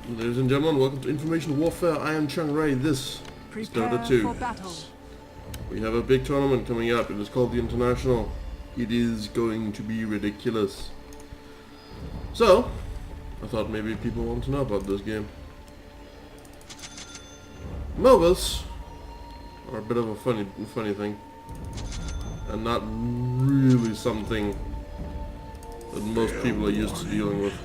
Ladies and gentlemen, welcome to Information Warfare. I am Chung Ray. This is Dota 2. We have a big tournament coming up. It is called the International. It is going to be ridiculous. So, I thought maybe people want to know about this game. MOBAs are a bit of a funny thing, and not really something that most people are used to dealing with.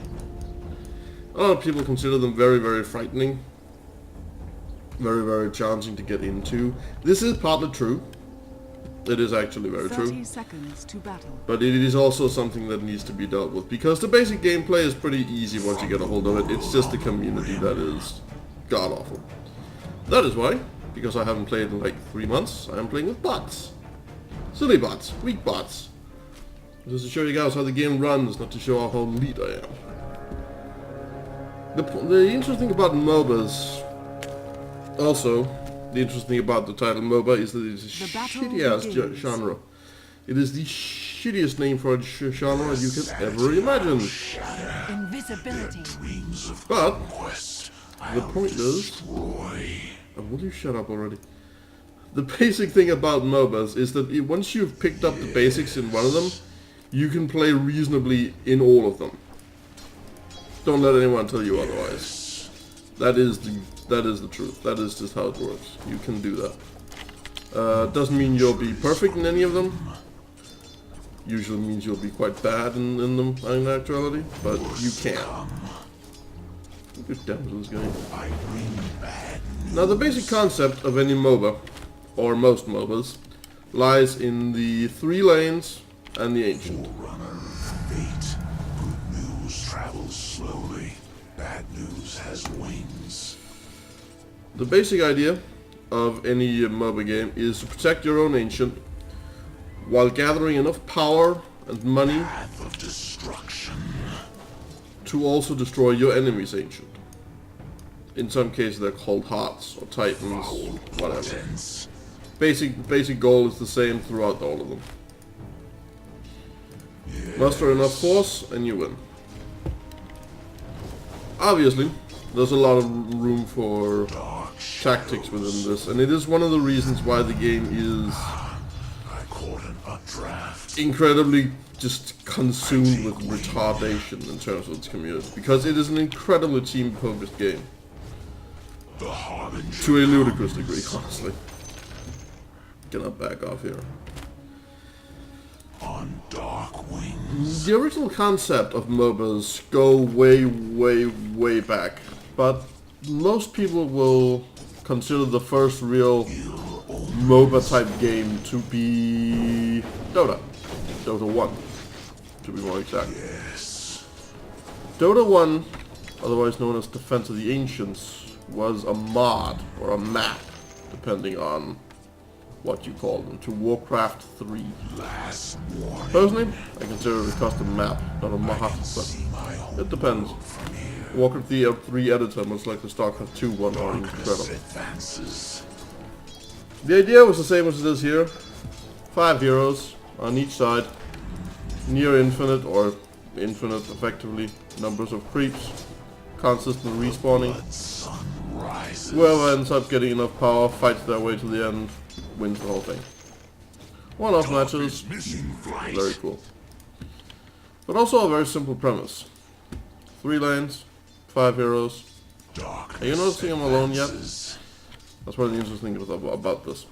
A lot of people consider them very, very frightening. Very, very challenging to get into. This is partly true. It is actually very true. 30 seconds to battle. But it is also something that needs to be dealt with. Because the basic gameplay is pretty easy once you get a hold of it. It's just the community that is god-awful. That is why, because I haven't played in like 3 months, I am playing with bots. Silly bots. Weak bots. Just to show you guys how the game runs, not to show how elite I am. The interesting thing about MOBAs, also, the interesting thing about the title MOBA is that it's a shitty-ass genre. It is the shittiest name for a genre you can ever imagine. Invisibility. But, the point is... will you shut up already? The basic thing about MOBAs is that once you've picked up the basics in one of them, you can play reasonably in all of them. Don't let anyone tell you otherwise. That is the truth. That is just how it works. You can do that. Doesn't mean you'll be perfect in any of them. Usually means you'll be quite bad in them in actuality, but you can. Look at this guy. Now the basic concept of any MOBA, or most MOBAs, lies in the 3 lanes and the Ancient. Travels slowly. Bad news has wings. The basic idea of any MOBA game is to protect your own Ancient while gathering enough power and money Path of destruction. to also destroy your enemy's Ancient. In some cases they're called Hearts or Titans, whatever. Basic goal is the same throughout all of them. Muster enough force and you win. Obviously, there's a lot of room for tactics within this, and it is one of the reasons why the game is incredibly just consumed with retardation in terms of its community, because it is an incredibly team-focused game. To a ludicrous degree, honestly. Gonna back off here. On dark wings. The original concept of MOBAs go way, way, way back, but most people will consider the first real MOBA type game to be Dota. Dota 1, to be more exact. Yes. Dota 1, otherwise known as Defense of the Ancients, was a mod, or a map, depending on what you call them, to Warcraft 3. Personally, I consider it a custom map, not a mod, but it depends. Warcraft 3 editor, much like the StarCraft 2 one, are incredible. The idea was the same as it is here. 5 heroes on each side, near infinite, or infinite effectively, numbers of creeps, consistent respawning. Whoever ends up getting enough power fights their way to the end, wins the whole thing. One-off matches, very cool. But also a very simple premise. 3 lanes, 5 heroes. Are you noticing I'm alone yet? That's one of the interesting things about this.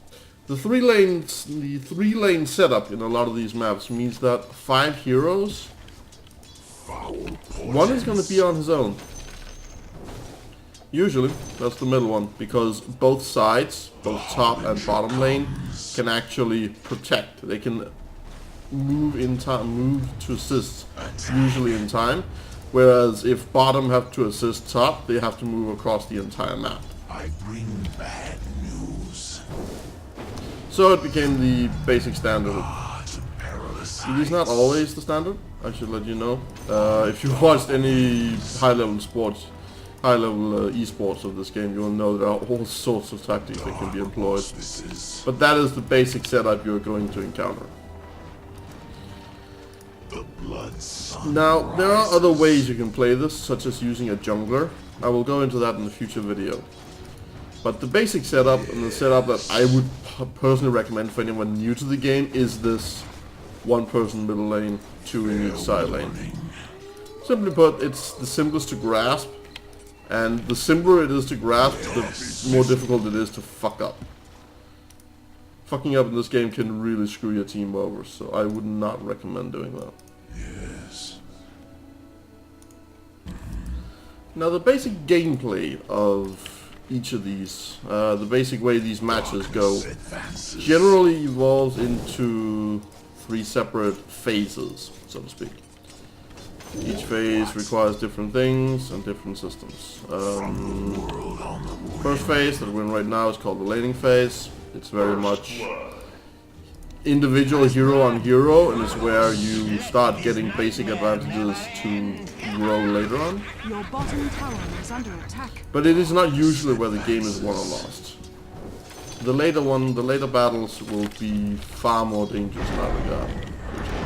The 3 lane setup in a lot of these maps means that 5 heroes, one is going to be on his own. Usually, that's the middle one, because both sides, both top and bottom lane, can actually protect. They can move in time, move to assist, usually in time. Whereas if bottom have to assist top, they have to move across the entire map. I bring bad news. So it became the basic standard. It is not always the standard, I should let you know. If you've watched any high-level sports, high-level esports of this game, you will know there are all sorts of tactics that can be employed. But that is the basic setup you're going to encounter. The blood sun Now, there are other ways you can play this, such as using a jungler, I will go into that in a future video. But the basic setup, and the setup that I would personally recommend for anyone new to the game, is this one person middle lane, two in each side lane. Simply put, it's the simplest to grasp, and the simpler it is to grasp, the more difficult it is to fuck up. Fucking up in this game can really screw your team over, so I would not recommend doing that. Yes. Now the basic gameplay of each of these, the basic way these matches go, generally evolves into 3 separate phases, so to speak. Each phase requires different things and different systems. First phase that we're in right now is called the laning phase. It's very much individual hero on hero, and it's where you start getting basic advantages to grow later on. Your bottom tower is under attack. But it is not usually where the game is won or lost. The later battles will be far more dangerous in that regard.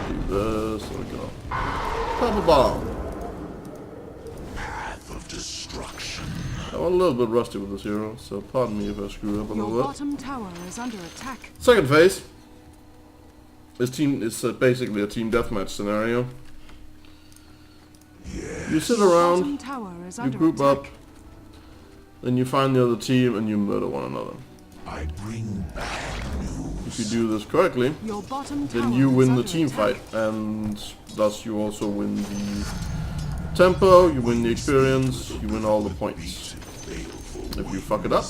Do this, there we go. Pop a bomb. Path of destruction. I'm a little bit rusty with this hero, so pardon me if I screw up a Your little bit. bottom tower is under attack. Second phase. It's basically a team deathmatch scenario. You sit around, Bottom tower is you under group attack. up, then you find the other team and you murder one another. I bring bad news. If you do this correctly, Your bottom tower then you is win the under team attack. fight, and thus you also win the tempo, you win the experience, you win all the points. If you fuck it up,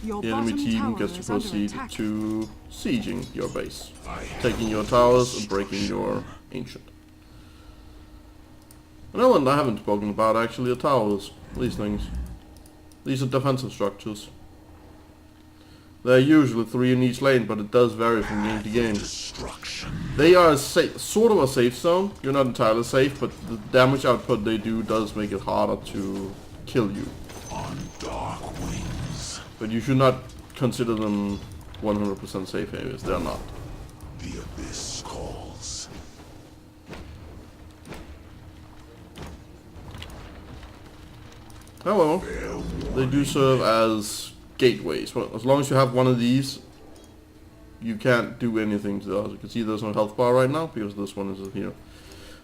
Your the enemy bottom team tower gets to is under proceed attack. to sieging your base, taking your towers and breaking your ancient. Another one I haven't spoken about actually are towers, these things. These are defensive structures. There are usually 3 in each lane, but it does vary from game to game. Destruction. They are sort of a safe zone. You're not entirely safe, but the damage output they do does make it harder to kill you. On dark wings. But you should not consider them 100% safe areas. They're not. The abyss calls. However, they do serve as gateways. Well, as long as you have one of these, you can't do anything to those. You can see there's no health bar right now because this one is here.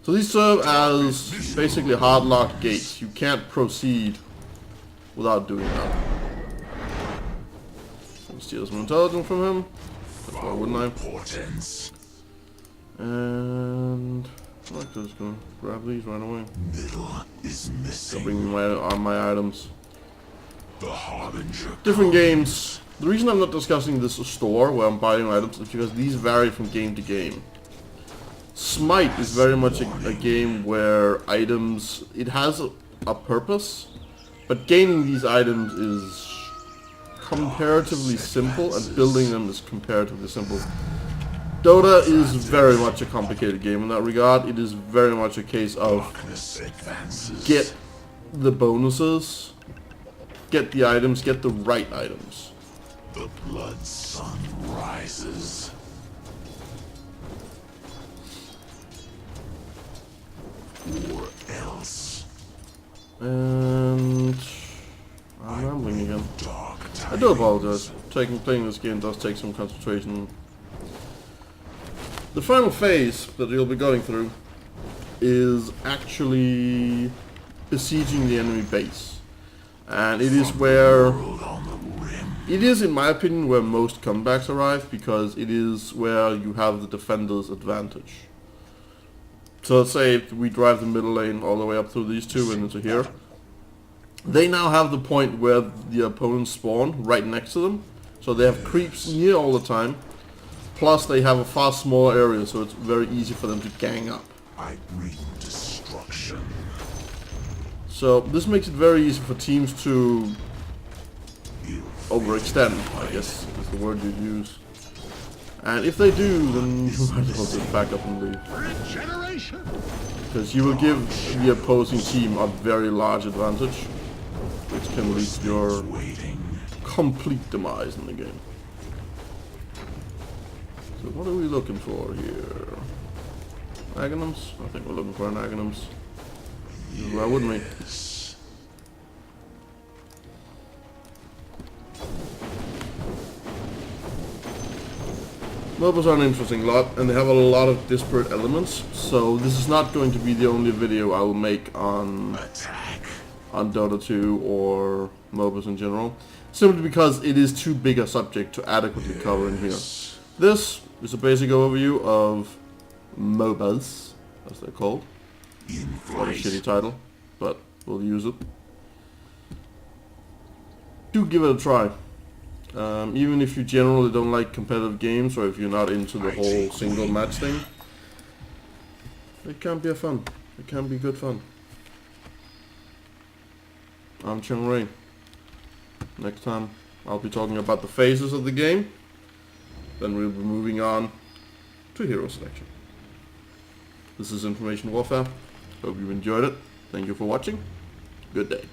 So these serve as basically hard locked gates. You can't proceed without doing that. Steal some intelligence from him. Why wouldn't I? Portents. And I'm just gonna grab these right away. Middle is I'll missing. bring my items. The harbinger. Different games. The reason I'm not discussing this store where I'm buying items is because these vary from game to game. Smite is very much a game where items, it has a purpose, but gaining these items is comparatively simple and building them is comparatively simple. Dota is very much a complicated game in that regard. It is very much a case of Darkness advances. get the bonuses, get the items, get the right items. The blood sun rises. Or else. And I'm rambling again. Dark I do apologize. Playing this game does take some concentration. The final phase that you'll be going through is actually besieging the enemy base. And it is where, it is in my opinion where most comebacks arrive, because it is where you have the defender's advantage. So let's say if we drive the middle lane all the way up through these two and into here. They now have the point where the opponents spawn right next to them. So they have creeps near all the time. Plus they have a far smaller area, so it's very easy for them to gang up. I bring destruction. So this makes it very easy for teams to overextend, I guess is the word you'd use. And if they do, then you might as well just back up and leave. Because you will give the opposing team a very large advantage, which can lead to your complete demise in the game. So what are we looking for here? Aghanims? I think we're looking for an Aghanims. Why wouldn't we? MOBAs are an interesting lot, and they have a lot of disparate elements, so this is not going to be the only video I will make on Dota 2 or MOBAs in general, simply because it is too big a subject to adequately cover in here. This is a basic overview of MOBAs, as they're called. What a shitty title, but we'll use it. Do give it a try. Even if you generally don't like competitive games, or if you're not into the whole single match thing, it can be fun. It can be good fun. I'm Cheng Ray. Next time I'll be talking about the phases of the game. Then we'll be moving on to hero selection. This is Information Warfare. Hope you enjoyed it. Thank you for watching. Good day.